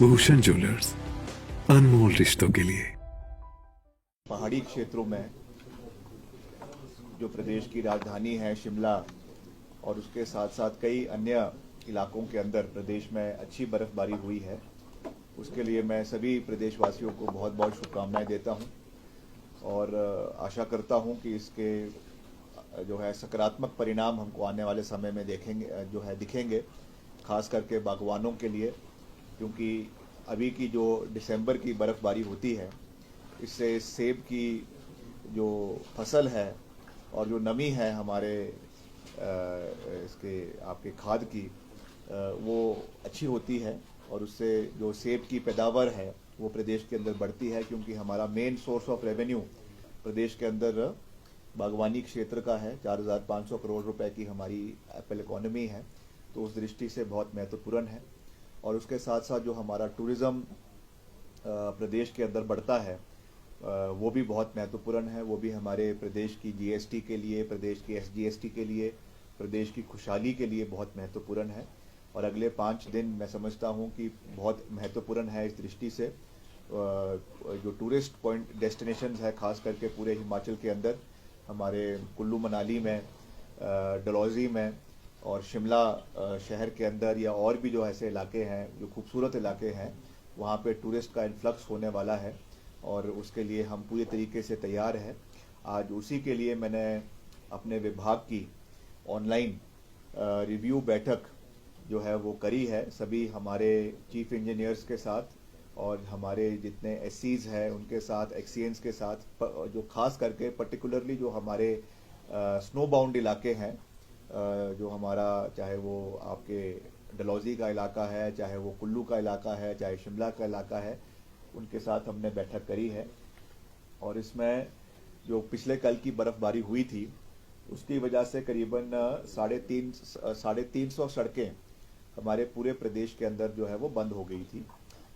Bhushan jewellers, अनमोल रिश्तों के लिए। पहाड़ी क्षेत्रों में जो प्रदेश की राजधानी है शिमला और उसके साथ साथ कई अन्य इलाकों के अंदर प्रदेश में अच्छी बर्फबारी हुई है, उसके लिए मैं सभी प्रदेशवासियों को बहुत बहुत शुभकामनाएं देता हूं और आशा करता हूं कि इसके जो है सकारात्मक परिणाम हमको आने वाले समय में दिखेंगे, खास करके बागवानों के लिए, क्योंकि अभी की जो दिसंबर की बर्फबारी होती है इससे सेब की जो फसल है और जो नमी है हमारे इसके आपके खाद की वो अच्छी होती है और उससे जो सेब की पैदावार है वो प्रदेश के अंदर बढ़ती है, क्योंकि हमारा मेन सोर्स ऑफ रेवेन्यू प्रदेश के अंदर बागवानी क्षेत्र का है। 4,500 करोड़ रुपए की हमारी एप्पल इकोनॉमी है, तो उस दृष्टि से बहुत महत्वपूर्ण है। और उसके साथ साथ जो हमारा टूरिज्म प्रदेश के अंदर बढ़ता है वो भी बहुत महत्वपूर्ण है। वो भी हमारे प्रदेश की जीएसटी के लिए, प्रदेश की एसजीएसटी के लिए, प्रदेश की खुशहाली के लिए बहुत महत्वपूर्ण है। और अगले 5 दिन मैं समझता हूं कि बहुत महत्वपूर्ण है इस दृष्टि से। जो टूरिस्ट पॉइंट डेस्टिनेशंस है खास करके पूरे हिमाचल के अंदर, हमारे कुल्लू मनाली में, डलहौजी में और शिमला शहर के अंदर या और भी जो ऐसे इलाके हैं जो खूबसूरत इलाके हैं, वहाँ पे टूरिस्ट का इन्फ्लक्स होने वाला है और उसके लिए हम पूरे तरीके से तैयार हैं। आज उसी के लिए मैंने अपने विभाग की ऑनलाइन रिव्यू बैठक जो है वो करी है सभी हमारे चीफ इंजीनियर्स के साथ और हमारे जितने एससीज हैं उनके साथ, एक्सीएंस के साथ, जो खास करके पर्टिकुलरली जो हमारे स्नो बाउंड इलाके हैं, जो हमारा चाहे वो आपके डलहौजी का इलाका है, चाहे वो कुल्लू का इलाका है, चाहे शिमला का इलाका है, उनके साथ हमने बैठक करी है। और इसमें जो पिछले कल की बर्फबारी हुई थी उसकी वजह से करीबन 350 सड़कें हमारे पूरे प्रदेश के अंदर जो है वो बंद हो गई थी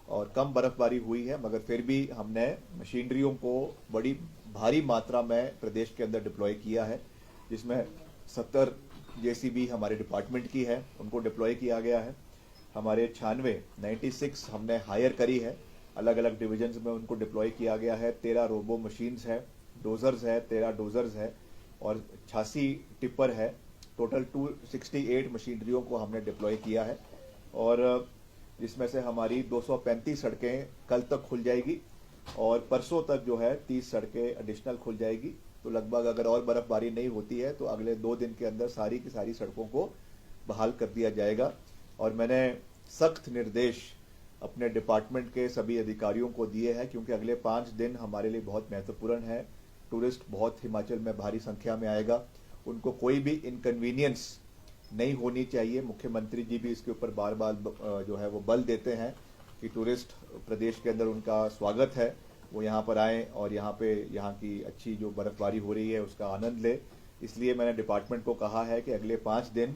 और कम बर्फबारी हुई है, मगर फिर भी हमने मशीनरियों को बड़ी भारी मात्रा में प्रदेश के अंदर डिप्लॉय किया है, जिसमें 70 जेसीबी हमारे डिपार्टमेंट की है, उनको डिप्लॉय किया गया है। हमारे 96 हमने हायर करी है, अलग अलग डिविजन्स में उनको डिप्लॉय किया गया है। 13 रोबो मशीन्स है, डोजर्स है, 13 डोजर्स है और 86 टिप्पर है। टोटल 268 मशीनरियों को हमने डिप्लॉय किया है और जिसमें से हमारी 235 सड़कें कल तक खुल जाएगी और परसों तक जो है 30 सड़कें एडिशनल खुल जाएगी। तो लगभग अगर और बर्फबारी नहीं होती है तो अगले 2 दिन के अंदर सारी की सारी सड़कों को बहाल कर दिया जाएगा। और मैंने सख्त निर्देश अपने डिपार्टमेंट के सभी अधिकारियों को दिए हैं, क्योंकि अगले 5 दिन हमारे लिए बहुत महत्वपूर्ण है। टूरिस्ट बहुत हिमाचल में भारी संख्या में आएगा, उनको कोई भी इनकन्वीनियंस नहीं होनी चाहिए। मुख्यमंत्री जी भी इसके ऊपर बार बार जो है वो बल देते हैं कि टूरिस्ट प्रदेश के अंदर उनका स्वागत है, वो यहाँ पर आए और यहाँ की अच्छी जो बर्फबारी हो रही है उसका आनंद ले। इसलिए मैंने डिपार्टमेंट को कहा है कि अगले 5 दिन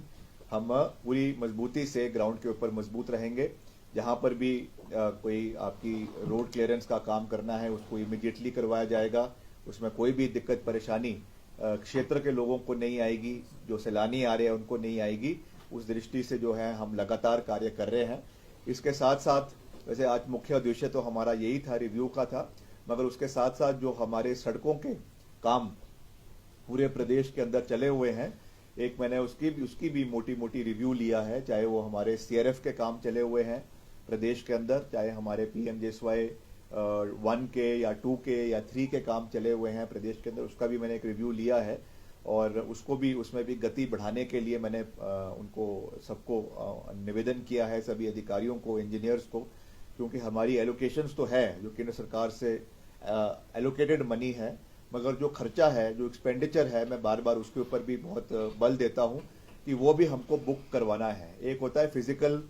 हम पूरी मजबूती से ग्राउंड के ऊपर मजबूत रहेंगे। जहाँ पर भी कोई आपकी रोड क्लियरेंस का काम करना है उसको इमीडिएटली करवाया जाएगा, उसमें कोई भी दिक्कत परेशानी क्षेत्र के लोगों को नहीं आएगी, जो सैलानी आ रहे हैं उनको नहीं आएगी। उस दृष्टि से जो है हम लगातार कार्य कर रहे हैं। इसके साथ साथ वैसे आज मुख्य उद्देश्य तो हमारा यही था, रिव्यू का था, मगर उसके साथ साथ जो हमारे सड़कों के काम पूरे प्रदेश के अंदर चले हुए हैं, एक मैंने उसकी भी मोटी मोटी रिव्यू लिया है। चाहे वो हमारे सीआरएफ के काम चले हुए हैं प्रदेश के अंदर, चाहे हमारे पीएमजेएसवाई 1 के या 2 के या 3 के काम चले हुए हैं प्रदेश के अंदर, उसका भी मैंने एक रिव्यू लिया है और उसमें भी गति बढ़ाने के लिए मैंने उनको सबको निवेदन किया है, सभी अधिकारियों को, इंजीनियर्स को, क्योंकि हमारी एलोकेशंस तो है जो केंद्र सरकार से एलोकेटेड मनी है, मगर जो खर्चा है, जो एक्सपेंडिचर है, मैं बार बार उसके ऊपर भी बहुत बल देता हूं कि वो भी हमको बुक करवाना है। एक होता है फिजिकल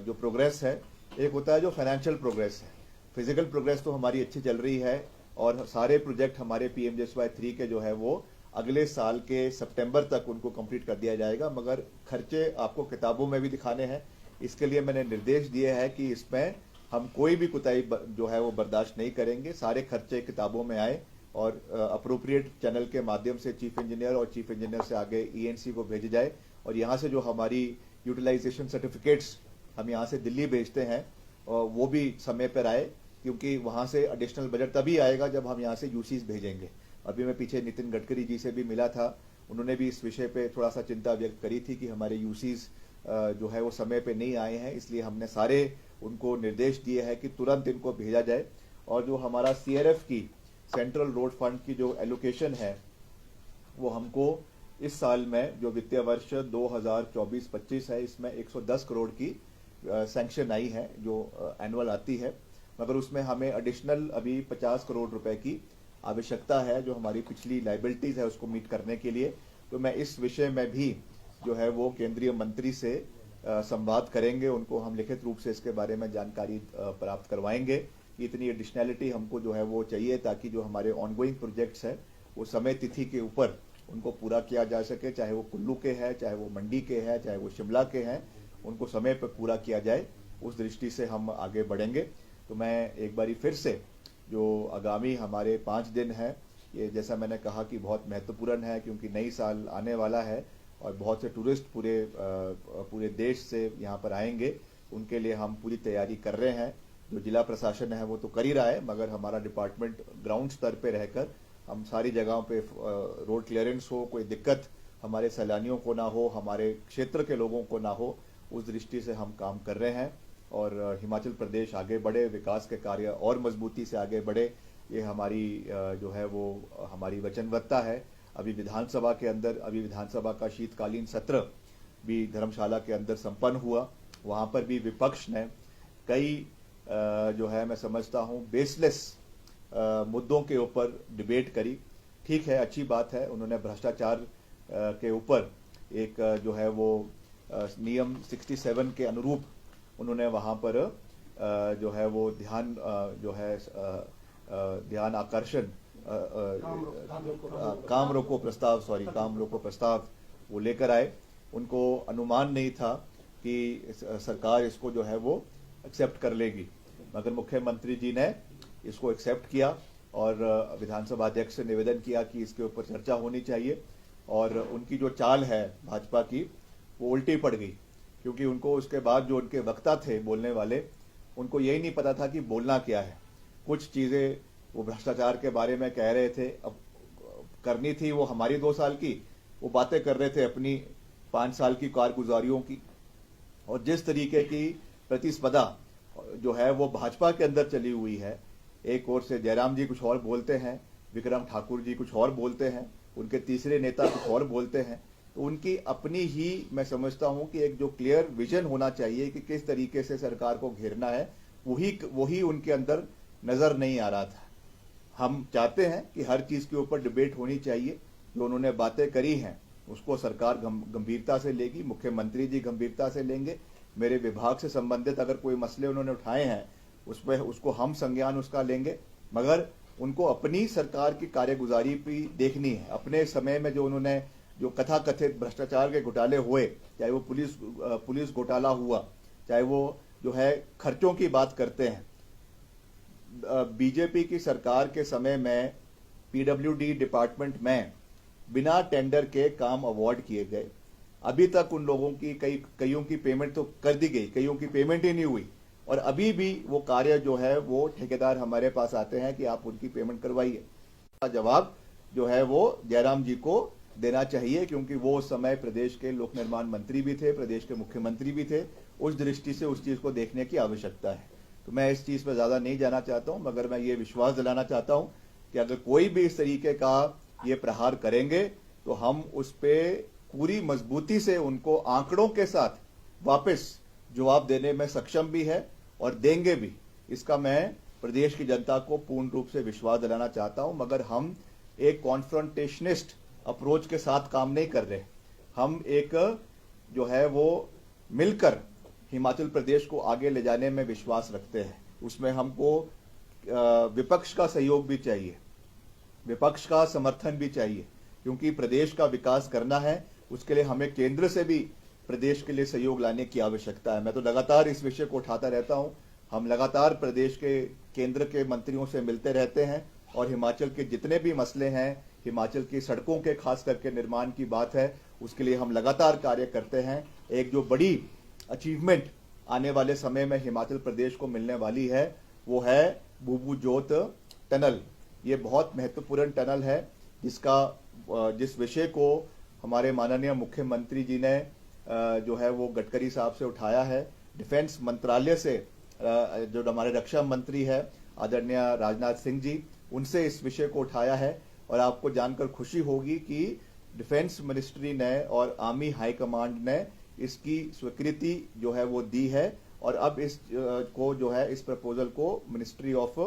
जो प्रोग्रेस है, एक होता है जो फाइनेंशियल प्रोग्रेस है। फिजिकल प्रोग्रेस तो हमारी अच्छी चल रही है और सारे प्रोजेक्ट हमारे पीएमजेएसवाई 3 के जो है वो अगले साल के सितंबर तक उनको कंप्लीट कर दिया जाएगा, मगर खर्चे आपको किताबों में भी दिखाने हैं। इसके लिए मैंने निर्देश दिए हैं कि इसमें हम कोई भी कुताही जो है वो बर्दाश्त नहीं करेंगे, सारे खर्चे किताबों में आए और अप्रोप्रिएट चैनल के माध्यम से चीफ इंजीनियर और चीफ इंजीनियर से आगे ईएनसी को भेजे जाए और यहाँ से जो हमारी यूटिलाइजेशन सर्टिफिकेट्स हम यहाँ से दिल्ली भेजते हैं वो भी समय पर आए, क्योंकि वहां से एडिशनल बजट तभी आएगा जब हम यहाँ से यूसीज भेजेंगे। अभी मैं पीछे नितिन गडकरी जी से भी मिला था, उन्होंने भी इस विषय पे थोड़ा सा चिंता व्यक्त करी थी कि हमारे यूसीज जो है वो समय पे नहीं आए हैं, इसलिए हमने सारे उनको निर्देश दिए हैं कि तुरंत इनको भेजा जाए। और जो हमारा सीआरएफ की सेंट्रल रोड फंड की जो एलोकेशन है वो हमको इस साल में जो वित्तीय वर्ष 2024-25 है, इसमें 110 करोड़ की सैंक्शन आई है जो एनुअल आती है, मगर उसमें हमें एडिशनल अभी 50 करोड़ रुपए की आवश्यकता है जो हमारी पिछली लाइबिलिटीज है उसको मीट करने के लिए। तो मैं इस विषय में भी जो है वो केंद्रीय मंत्री से संवाद करेंगे, उनको हम लिखित रूप से इसके बारे में जानकारी प्राप्त करवाएंगे कि इतनी एडिशनैलिटी हमको जो है वो चाहिए ताकि जो हमारे ऑनगोइंग प्रोजेक्ट्स है वो समय तिथि के ऊपर उनको पूरा किया जा सके, चाहे वो कुल्लू के हैं, चाहे वो मंडी के हैं, चाहे वो शिमला के हैं, उनको समय पर पूरा किया जाए। उस दृष्टि से हम आगे बढ़ेंगे। तो मैं एक बारी फिर से जो आगामी हमारे 5 दिन है, ये जैसा मैंने कहा कि बहुत महत्वपूर्ण है, क्योंकि नई साल आने वाला है और बहुत से टूरिस्ट पूरे देश से यहाँ पर आएंगे, उनके लिए हम पूरी तैयारी कर रहे हैं। जो जिला प्रशासन है वो तो कर ही रहा है, मगर हमारा डिपार्टमेंट ग्राउंड स्तर पे रहकर हम सारी जगहों पे रोड क्लियरेंस हो, कोई दिक्कत हमारे सैलानियों को ना हो, हमारे क्षेत्र के लोगों को ना हो, उस दृष्टि से हम काम कर रहे हैं। और हिमाचल प्रदेश आगे बढ़े, विकास के कार्य और मजबूती से आगे बढ़े, ये हमारी जो है वो हमारी वचनबद्धता है। अभी विधानसभा का शीतकालीन सत्र भी धर्मशाला के अंदर संपन्न हुआ। वहां पर भी विपक्ष ने कई जो है मैं समझता हूं बेसलेस मुद्दों के ऊपर डिबेट करी। ठीक है, अच्छी बात है, उन्होंने भ्रष्टाचार के ऊपर एक जो है वो नियम 67 के अनुरूप उन्होंने वहां पर जो है वो ध्यान आकर्षण काम रोको प्रस्ताव वो लेकर आए। उनको अनुमान नहीं था कि सरकार इसको जो है वो एक्सेप्ट कर लेगी, मगर मुख्यमंत्री जी ने इसको एक्सेप्ट किया और विधानसभा अध्यक्ष से निवेदन किया कि इसके ऊपर चर्चा होनी चाहिए। और उनकी जो चाल है भाजपा की वो उल्टी पड़ गई, क्योंकि उनको उसके बाद जो उनके वक्ता थे बोलने वाले, उनको यही नहीं पता था कि बोलना क्या है। कुछ चीजें वो भ्रष्टाचार के बारे में कह रहे थे, अब करनी थी वो हमारी 2 साल की, वो बातें कर रहे थे अपनी 5 साल की कारगुजारियों की। और जिस तरीके की प्रतिस्पर्धा जो है वो भाजपा के अंदर चली हुई है, एक ओर से जयराम जी कुछ और बोलते हैं, विक्रम ठाकुर जी कुछ और बोलते हैं, उनके तीसरे नेता कुछ और बोलते हैं, तो उनकी अपनी ही मैं समझता हूं कि एक जो क्लियर विजन होना चाहिए कि किस तरीके से सरकार को घेरना है, वही उनके अंदर नजर नहीं आ रहा था। हम चाहते हैं कि हर चीज के ऊपर डिबेट होनी चाहिए। जो उन्होंने बातें करी हैं उसको सरकार गंभीरता से लेगी, मुख्यमंत्री जी गंभीरता से लेंगे। मेरे विभाग से संबंधित अगर कोई मसले उन्होंने उठाए हैं उसको हम संज्ञान उसका लेंगे, मगर उनको अपनी सरकार की कार्यगुजारी भी देखनी है। अपने समय में जो उन्होंने जो कथाकथित भ्रष्टाचार के घोटाले हुए, चाहे वो पुलिस घोटाला हुआ, चाहे वो जो है खर्चों की बात करते हैं। बीजेपी की सरकार के समय में पीडब्ल्यूडी डिपार्टमेंट में बिना टेंडर के काम अवार्ड किए गए। अभी तक उन लोगों की कईयों की पेमेंट तो कर दी गई, कईयों की पेमेंट ही नहीं हुई, और अभी भी वो कार्य जो है वो ठेकेदार हमारे पास आते हैं कि आप उनकी पेमेंट करवाइए। जवाब जो है वो जयराम जी को देना चाहिए, क्योंकि वो उस समय प्रदेश के लोक निर्माण मंत्री भी थे, प्रदेश के मुख्यमंत्री भी थे। उस दृष्टि से उस चीज को देखने की आवश्यकता है। तो मैं इस चीज पर ज्यादा नहीं जाना चाहता हूं, मगर मैं ये विश्वास दिलाना चाहता हूं कि अगर कोई भी इस तरीके का ये प्रहार करेंगे तो हम उस पे पूरी मजबूती से उनको आंकड़ों के साथ वापस जवाब देने में सक्षम भी है और देंगे भी। इसका मैं प्रदेश की जनता को पूर्ण रूप से विश्वास दिलाना चाहता हूं। मगर हम एक कॉन्फ्रंटेशनिस्ट अप्रोच के साथ काम नहीं कर रहे। हम एक जो है वो मिलकर हिमाचल प्रदेश को आगे ले जाने में विश्वास रखते हैं। उसमें हमको विपक्ष का सहयोग भी चाहिए, विपक्ष का समर्थन भी चाहिए, क्योंकि प्रदेश का विकास करना है। उसके लिए हमें केंद्र से भी प्रदेश के लिए सहयोग लाने की आवश्यकता है। मैं तो लगातार इस विषय को उठाता रहता हूं। हम लगातार प्रदेश के केंद्र के मंत्रियों से मिलते रहते हैं और हिमाचल के जितने भी मसले हैं, हिमाचल की सड़कों के खास करके निर्माण की बात है, उसके लिए हम लगातार कार्य करते हैं। एक जो बड़ी अचीवमेंट आने वाले समय में हिमाचल प्रदेश को मिलने वाली है वो है बुबू जोत टनल। ये बहुत महत्वपूर्ण टनल है जिस विषय को हमारे माननीय मुख्यमंत्री जी ने जो है वो गडकरी साहब से उठाया है। डिफेंस मंत्रालय से जो हमारे रक्षा मंत्री है आदरणीय राजनाथ सिंह जी, उनसे इस विषय को उठाया है। और आपको जानकर खुशी होगी कि डिफेंस मिनिस्ट्री ने और आर्मी हाई कमांड ने इसकी स्वीकृति जो है वो दी है। और अब इस को जो है इस प्रपोजल को मिनिस्ट्री ऑफ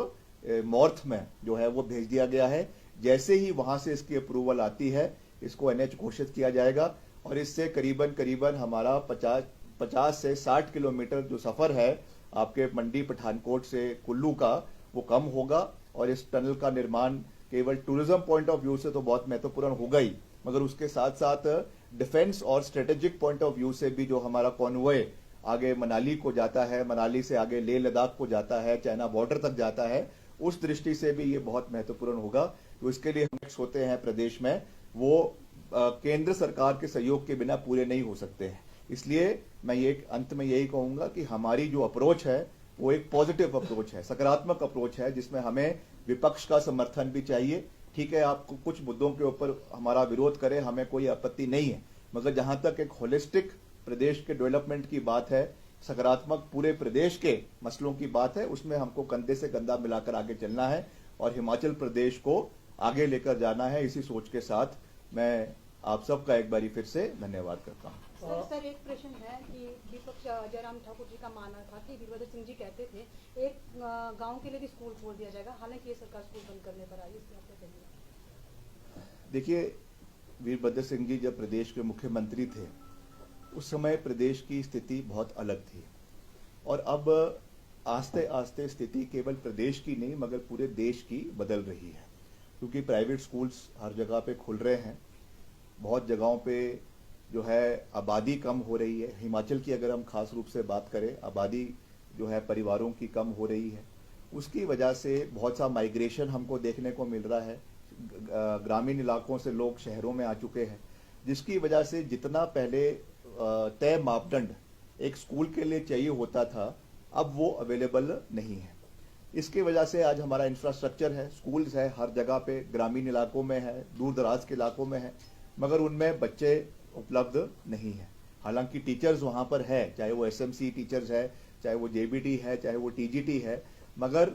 मॉर्थ में जो है वो भेज दिया गया है। जैसे ही वहां से इसकी अप्रूवल आती है इसको एनएच घोषित किया जाएगा और इससे करीबन हमारा 50 से 60 किलोमीटर जो सफर है आपके मंडी पठानकोट से कुल्लू का वो कम होगा। और इस टनल का निर्माण केवल टूरिज्म पॉइंट ऑफ व्यू से तो बहुत महत्वपूर्ण होगा ही, मगर उसके साथ साथ डिफेंस और स्ट्रेटेजिक पॉइंट ऑफ व्यू से भी जो हमारा कॉन्वॉय आगे मनाली को जाता है, मनाली से आगे लेह लद्दाख को जाता है, चाइना बॉर्डर तक जाता है, उस दृष्टि से भी ये बहुत महत्वपूर्ण होगा। तो इसके लिए हम होते हैं प्रदेश में वो केंद्र सरकार के सहयोग के बिना पूरे नहीं हो सकते हैं। इसलिए मैं ये अंत में यही कहूंगा कि हमारी जो अप्रोच है वो एक पॉजिटिव अप्रोच है, सकारात्मक अप्रोच है, जिसमें हमें विपक्ष का समर्थन भी चाहिए। ठीक है, आपको कुछ मुद्दों के ऊपर हमारा विरोध करें, हमें कोई आपत्ति नहीं है, मगर जहां तक एक होलिस्टिक प्रदेश के डेवलपमेंट की बात है, सकारात्मक पूरे प्रदेश के मसलों की बात है, उसमें हमको कंधे से कंधा मिलाकर आगे चलना है और हिमाचल प्रदेश को आगे लेकर जाना है। इसी सोच के साथ मैं आप सबका एक बारी फिर से धन्यवाद करता हूँ। सर एक प्रश्न है कि विपक्ष जयराम ठाकुर जी का मानना था कि वीरभद्र सिंह जी कहते थे एक गांव के लिए भी स्कूल खोल दिया जाएगा, हालांकि ये सरकार स्कूल बंद करने पर आई, इसमें आपका कहिए। देखिए, वीरभद्र सिंह जी जब प्रदेश के मुख्यमंत्री थे उस समय प्रदेश की स्थिति बहुत अलग थी और अब आस्ते आस्ते स्थिति केवल प्रदेश की नहीं मगर पूरे देश की बदल रही है, क्योंकि प्राइवेट स्कूल्स हर जगह पे खुल रहे हैं। बहुत जगहों पे जो है आबादी कम हो रही है। हिमाचल की अगर हम खास रूप से बात करें, आबादी जो है परिवारों की कम हो रही है, उसकी वजह से बहुत सा माइग्रेशन हमको देखने को मिल रहा है। ग्रामीण इलाकों से लोग शहरों में आ चुके हैं, जिसकी वजह से जितना पहले तय मापदंड एक स्कूल के लिए चाहिए होता था अब वो अवेलेबल नहीं है। इसकी वजह से आज हमारा इंफ्रास्ट्रक्चर है, स्कूल्स है हर जगह पे, ग्रामीण इलाकों में है, दूर दराज के इलाकों में है, मगर उनमें बच्चे उपलब्ध नहीं है। हालांकि टीचर्स वहां पर है, चाहे वो एसएमसी टीचर्स है, चाहे वो जेबीटी है, चाहे वो टीजीटी है, मगर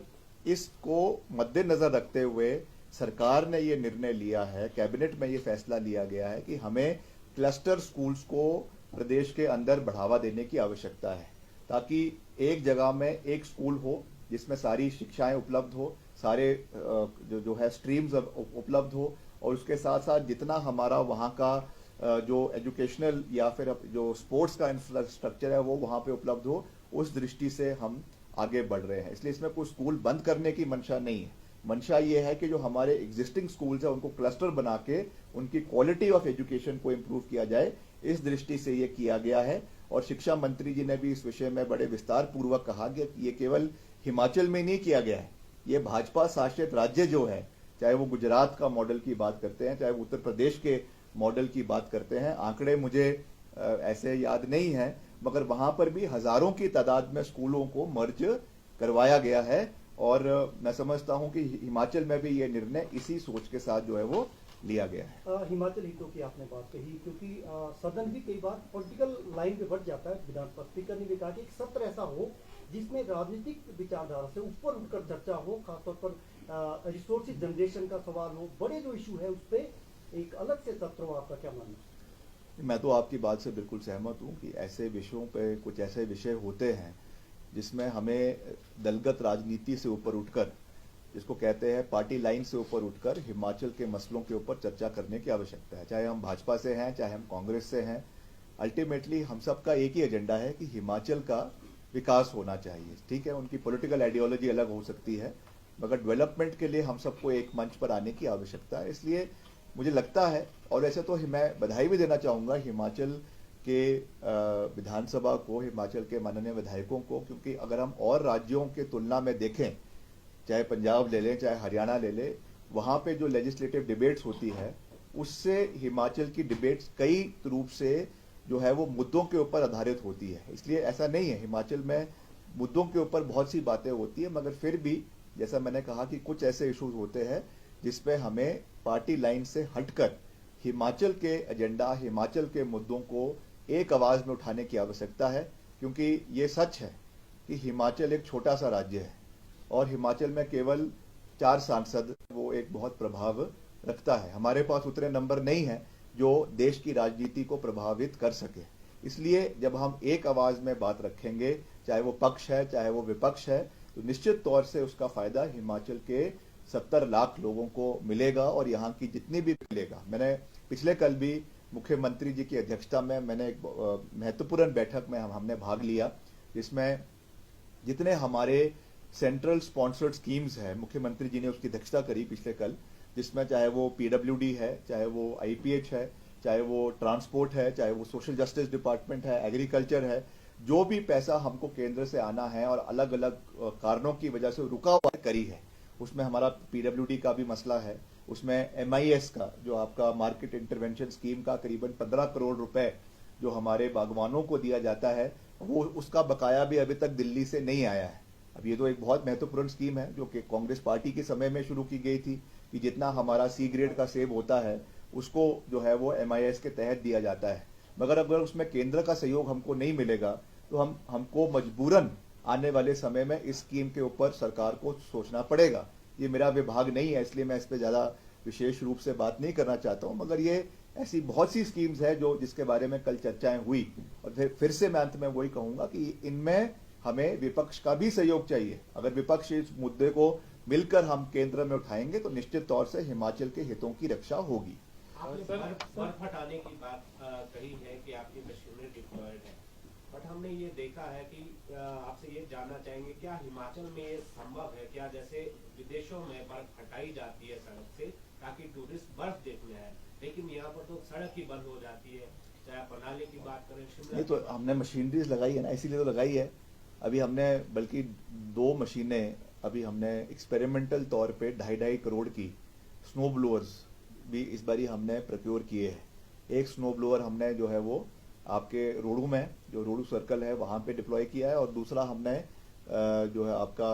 इसको मद्देनजर रखते हुए सरकार ने ये निर्णय लिया है, कैबिनेट में ये फैसला लिया गया है कि हमें क्लस्टर स्कूल्स को प्रदेश के अंदर बढ़ावा देने की आवश्यकता है, ताकि एक जगह में एक स्कूल हो जिसमें सारी शिक्षाएं उपलब्ध हो, सारे जो है स्ट्रीम्स उपलब्ध हो, और उसके साथ साथ जितना हमारा वहाँ का जो एजुकेशनल या फिर जो स्पोर्ट्स का इंफ्रास्ट्रक्चर है वो वहाँ पे उपलब्ध हो। उस दृष्टि से हम आगे बढ़ रहे हैं। इसलिए इसमें कोई स्कूल बंद करने की मंशा नहीं है। मंशा ये है कि जो हमारे एग्जिस्टिंग स्कूल्स है उनको क्लस्टर बना के उनकी क्वालिटी ऑफ एजुकेशन को इम्प्रूव किया जाए, इस दृष्टि से ये किया गया है। और शिक्षा मंत्री जी ने भी इस विषय में बड़े विस्तार पूर्वक कहा कि ये केवल हिमाचल में नहीं किया गया है, ये भाजपा शासित राज्य जो है, चाहे वो गुजरात का मॉडल की बात करते हैं, चाहे वो उत्तर प्रदेश के मॉडल की बात करते हैं, आंकड़े मुझे ऐसे याद नहीं है, मगर वहां पर भी हजारों की तादाद में स्कूलों को मर्ज करवाया गया है। और मैं समझता हूं कि हिमाचल में भी ये निर्णय इसी सोच के साथ जो है वो लिया गया है। हिमाचल हितों की आपने बात कही, क्योंकि सदन भी कई बार पॉलिटिकल लाइन पे बढ़ जाता है। विधानसभा स्पीकर ने भी कहा कि एक सत्र ऐसा हो जिसमें राजनीतिक विचारधारा से ऊपर उठकर चर्चा हो, खासतौर पर रिसोर्सेज जनरेशन का सवाल हो, बड़े जो इशू है उस पर एक अलग से सत्र हो। आपका क्या मानना है? मैं तो आपकी बात से बिल्कुल सहमत हूं कि ऐसे विषयों पे कुछ ऐसे विषय होते हैं जिसमें हमें दलगत राजनीति से ऊपर उठकर, जिसको कहते हैं पार्टी लाइन से ऊपर उठकर, हिमाचल के मसलों के ऊपर चर्चा करने की आवश्यकता है। चाहे हम भाजपा से हैं, चाहे हम कांग्रेस से हैं, अल्टीमेटली हम सबका एक ही एजेंडा है कि हिमाचल का विकास होना चाहिए। ठीक है, उनकी पॉलिटिकल आइडियोलॉजी अलग हो सकती है, मगर डेवलपमेंट के लिए हम सबको एक मंच पर आने की आवश्यकता है। इसलिए मुझे लगता है, और वैसे तो मैं बधाई भी देना चाहूंगा हिमाचल के विधानसभा को, हिमाचल के माननीय विधायकों को, क्योंकि अगर हम और राज्यों के तुलना में देखें, चाहे पंजाब ले लें, चाहे हरियाणा ले लें, वहां पे जो लेजिस्लेटिव डिबेट्स होती है उससे हिमाचल की डिबेट्स कई रूप से जो है वो मुद्दों के ऊपर आधारित होती है। इसलिए ऐसा नहीं है, हिमाचल में मुद्दों के ऊपर बहुत सी बातें होती है, मगर फिर भी जैसा मैंने कहा कि कुछ ऐसे इश्यूज होते हैं जिसपे हमें पार्टी लाइन से हटकर हिमाचल के एजेंडा, हिमाचल के मुद्दों को एक आवाज में उठाने की आवश्यकता है। क्योंकि ये सच है कि हिमाचल एक छोटा सा राज्य है और हिमाचल में केवल 4 सांसद वो एक बहुत प्रभाव रखता है। हमारे पास उतने नंबर नहीं है जो देश की राजनीति को प्रभावित कर सके। इसलिए जब हम एक आवाज में बात रखेंगे, चाहे वो पक्ष है चाहे वो विपक्ष है, तो निश्चित तौर से उसका फायदा हिमाचल के 70 लाख लोगों को मिलेगा और यहाँ की जितनी भी मिलेगा। मैंने पिछले कल भी मुख्यमंत्री जी की अध्यक्षता में मैंने एक महत्वपूर्ण बैठक में हमने भाग लिया, जिसमें जितने हमारे सेंट्रल स्पॉन्सर्ड स्कीम्स है, मुख्यमंत्री जी ने उसकी अध्यक्षता करी पिछले कल, जिसमें चाहे वो पीडब्ल्यूडी है, चाहे वो आईपीएच है, चाहे वो ट्रांसपोर्ट है, चाहे वो सोशल जस्टिस डिपार्टमेंट है, एग्रीकल्चर है, जो भी पैसा हमको केंद्र से आना है और अलग अलग कारणों की वजह से रुका हुआ करी है, उसमें हमारा पीडब्ल्यूडी का भी मसला है, उसमें एमआईएस का जो आपका मार्केट इंटरवेंशन स्कीम का करीबन 15 करोड़ रुपए जो हमारे बागवानों को दिया जाता है, वो उसका बकाया भी अभी तक दिल्ली से नहीं आया है। अब ये तो एक बहुत महत्वपूर्ण स्कीम है जो कि कांग्रेस पार्टी के समय में शुरू की गई थी कि जितना हमारा सी ग्रेड का सेब होता है उसको जो है वो एमआईएस के तहत दिया जाता है। मगर अगर उसमें केंद्र का सहयोग हमको नहीं मिलेगा तो हमको मजबूरन आने वाले समय में इस स्कीम के ऊपर सरकार को सोचना पड़ेगा। ये मेरा विभाग नहीं है, इसलिए मैं इस पर ज्यादा विशेष रूप से बात नहीं करना चाहता हूं, मगर ये ऐसी बहुत सी स्कीम्स है जो जिसके बारे में कल चर्चाएं हुई। और फिर से मैं अंत में वही कहूंगा कि इनमें हमें विपक्ष का भी सहयोग चाहिए। अगर विपक्ष इस मुद्दे को मिलकर हम केंद्र में उठाएंगे तो निश्चित तौर से हिमाचल के हितों की रक्षा होगी। आपने बर्फ हटाने की बात कही है कि आपकी मशीनरी डिप्लॉयड है, बट हमने ये देखा है कि आपसे ये जानना चाहेंगे क्या हिमाचल में ये संभव है क्या, जैसे विदेशों में बर्फ हटाई जाती है सड़क से ताकि टूरिस्ट बर्फ देखने आए, लेकिन यहाँ पर तो सड़क ही बंद हो जाती है, चाहे मनाली की बात करें, शिमला। ये तो हमने मशीनरीज लगाई है ना, इसीलिए तो लगाई है। अभी हमने बल्कि 2 मशीनें अभी हमने एक्सपेरिमेंटल तौर पे 2.5 करोड़ की स्नो ब्लोअर्स भी इस बारी हमने प्रोक्योर किए हैं। एक स्नो ब्लोअर हमने जो है वो आपके रोडू में, जो रोडू सर्कल है वहां पे डिप्लॉय किया है, और दूसरा हमने जो है आपका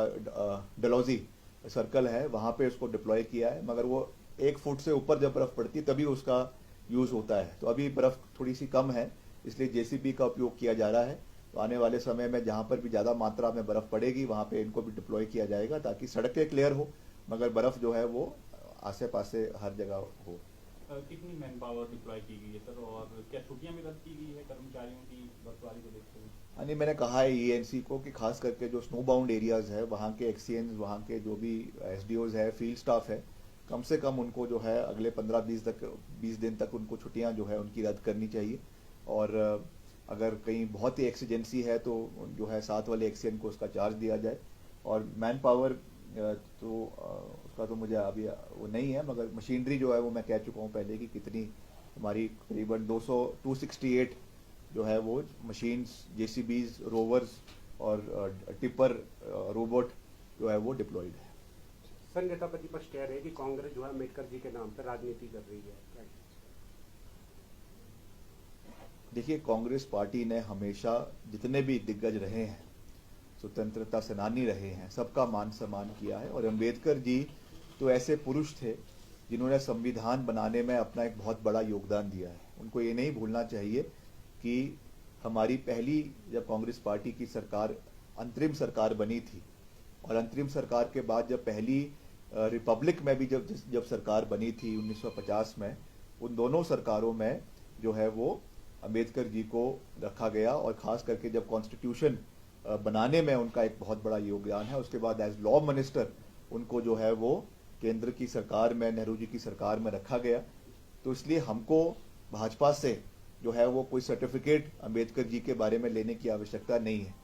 डलहौजी सर्कल है वहां पे उसको डिप्लॉय किया है। मगर वो 1 फुट से ऊपर जब बर्फ पड़ती तभी उसका यूज होता है, तो अभी बर्फ थोड़ी सी कम है, इसलिए जेसीबी का उपयोग किया जा रहा है। तो आने वाले समय में जहां पर भी ज्यादा मात्रा में बर्फ पड़ेगी वहां पे इनको भी डिप्लॉय किया जाएगा ताकि सड़कें क्लियर हो, मगर बर्फ जो है वो आसे पासे हर जगह हो। कितनी मैन पावर डिप्लॉय की गई है सर, और क्या छुट्टियां भी रद्द की गई है कर्मचारियों की बर्फबारी को देखते हुए? यानी मैंने कहा है ईएनसी को कि खास करके जो स्नो बाउंड एरियाज है वहाँ के एक्सीएंस, वहाँ के जो भी एसडीओज है, फील्ड स्टाफ है, कम से कम उनको जो है अगले 15-20 दिन तक उनको छुट्टियां जो है उनकी रद्द करनी चाहिए। और अगर कहीं बहुत ही एक्सीजेंसी है तो जो है साथ वाले एक्सीएन को उसका चार्ज दिया जाए। और मैन पावर तो उसका तो मुझे अभी वो नहीं है, मगर मशीनरी जो है वो मैं कह चुका हूँ पहले कि कितनी हमारी करीबन 268 जो है वो मशीन्स, जेसीबीज, रोवर्स और टिपर रोबोट जो है वो डिप्लॉयड है। सर, नेता प्रतिपक्ष कह रहे हैं कि कांग्रेस जो है अम्बेडकर जी के नाम पर राजनीति कर रही है। देखिए, कांग्रेस पार्टी ने हमेशा जितने भी दिग्गज रहे हैं, स्वतंत्रता सेनानी रहे हैं, सबका मान सम्मान किया है। और अम्बेडकर जी तो ऐसे पुरुष थे जिन्होंने संविधान बनाने में अपना एक बहुत बड़ा योगदान दिया है। उनको ये नहीं भूलना चाहिए कि हमारी पहली जब कांग्रेस पार्टी की सरकार अंतरिम सरकार बनी थी, और अंतरिम सरकार के बाद जब पहली रिपब्लिक में भी जब सरकार बनी थी 1950 में, उन दोनों सरकारों में जो है वो अम्बेडकर जी को रखा गया। और खास करके जब कॉन्स्टिट्यूशन बनाने में उनका एक बहुत बड़ा योगदान है। उसके बाद एज लॉ मिनिस्टर उनको जो है वो केंद्र की सरकार में, नेहरू जी की सरकार में रखा गया। तो इसलिए हमको भाजपा से जो है वो कोई सर्टिफिकेट अम्बेडकर जी के बारे में लेने की आवश्यकता नहीं है।